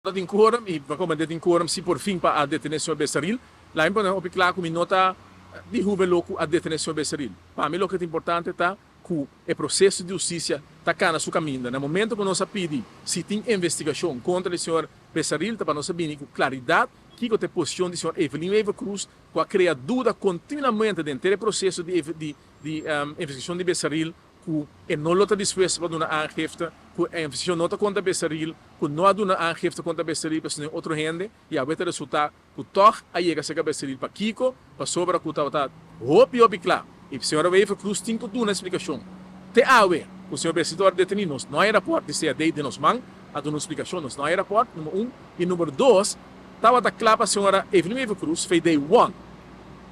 dat in quorum e como det in quorum se por fim para a detenção Bessaril lá em Panamá opiclar com nota de rua louco a detenção Bessaril para mim o que é importante tá que o processo de justiça tá cá na sua caminho no momento que nós pedimos se tem investigação contra o senhor Bessaril tá para nós saber com claridade que a posição do senhor Evelyn Eva Cruz que a cria dúvida continuamente dentro do processo de investigação de Bessaril que não está disposto para dar aangifte, que a investigação não está contra Bessaril, que não há dado aangifte contra Bessaril para outro gente, e a ver resultado que toch a chega a Bessaril para Kiko, para sobra que está hopi claro. E o senhor Eva Cruz tem que dar uma explicação. Te awe, o senhor Bessaril detenido no aeroporto, de ser de nos man, a dar uma explicação no aeroporto, número e número 2, estava da claro para a senhora Evelyn Eva Cruz, fez day 1.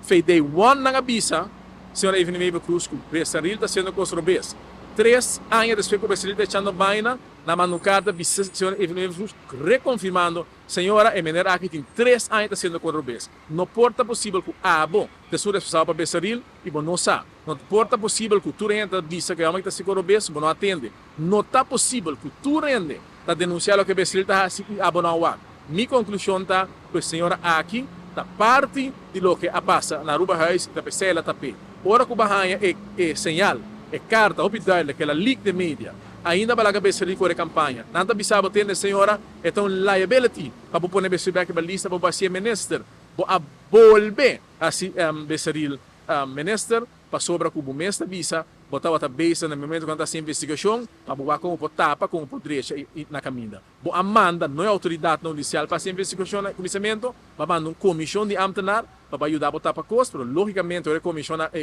Fez day 1 na Gabisa, senhora Evelyn Eva Cruz, que o Bessaril está sendo construído. 3 anos depois que o Bessaril está echando vaina, na manucarta, a senhora Evelyn Eva Cruz reconfirmando, senhora, a menina aqui tem 3 anos está sendo construído. Não porta possível que bom, de sua responsável para Bessaril, e bom, não sabe. Não porta possível que tu renda disse que realmente está se construindo, bom, não atende. Não está possível que tu renda está denunciando que o Bessaril está assim, bom, não há. Minha conclusão está que a senhora aqui está parte de lo que passa na Ruba Reis, da Pesela, tapete. Ora que o Bahanha é sinal, é carta, oficial, que é a leak de mídia, ainda para a Bessaril com a campanha. Nanta bisaba tem a senhora, é um liability, para pôr a Bessaril para a lista, para ser minister, para volver a ser Bessaril minister, para sobra que o mestre visa, botar a base no momento quando está investigação, para botar como por tapa, como por direita na caminha. Bo Amanda não é autoridade não judicial para essa investigação no comissamento, para mandar uma comissão de amtenar, para ajudar a botar para costa, pero logicamente a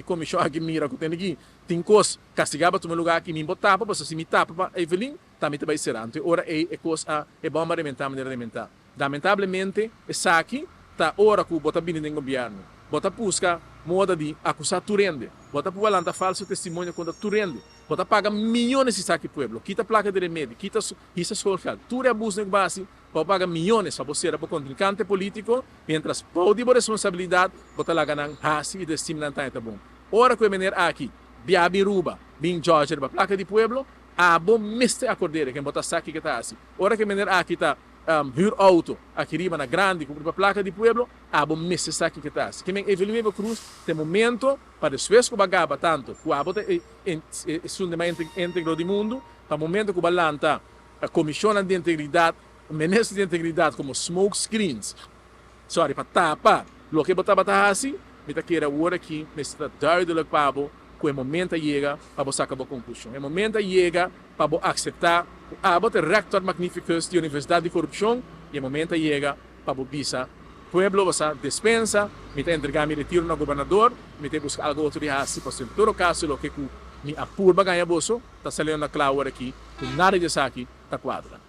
comissão aqui mira que tem aqui, tem coisa castigada para o lugar que me botar, para se me tapa para Evelyn, também vai ser antes. Ora é coisa é bom para alimentar, maneira alimentar. Lamentavelmente, essa aqui está hora que bota bem no governo, bota busca moda de acusar Turende, bota para lançar falso testemunho contra Turende, bota paga milhões de saque pueblo, quita placa de remédio, quita isso social, tudo abuso de base, para pagar milhões para você para contrincante político, mientras pode ter responsabilidade, bota lá ganhar hasi e destino não tá bom. Ora que eu venir aqui, biabi ruba, bem George para placa de pueblo, bom meste acordeira quem bota saque que tá assim. Ora que eu venir aqui tá vir auto aqui riba na grande com a placa de pueblo, bom meste saque que tá assim. Que men Evelyn Eva Cruz tem momento para después que bagaba tanto, que bota é sundamente íntegro do mundo, para momento que balanta a comissão de integridade, o ministro de integridade como smoke screens, para tapar, lo que botava tá assim, me tá queira hora aqui, me está dar do pabo, que o momento chega para você acabar a conclusão. O momento chega para você aceitar botar rector magníficos da Universidade de Corrupção e o momento chega para você visa pueblo você dispensa, me está entregando me retiro no governador, me está buscar algo outro de assim, para em todo caso lo que me apurba ganha bolso, está saindo na clara aqui, que nada de aqui está quadra.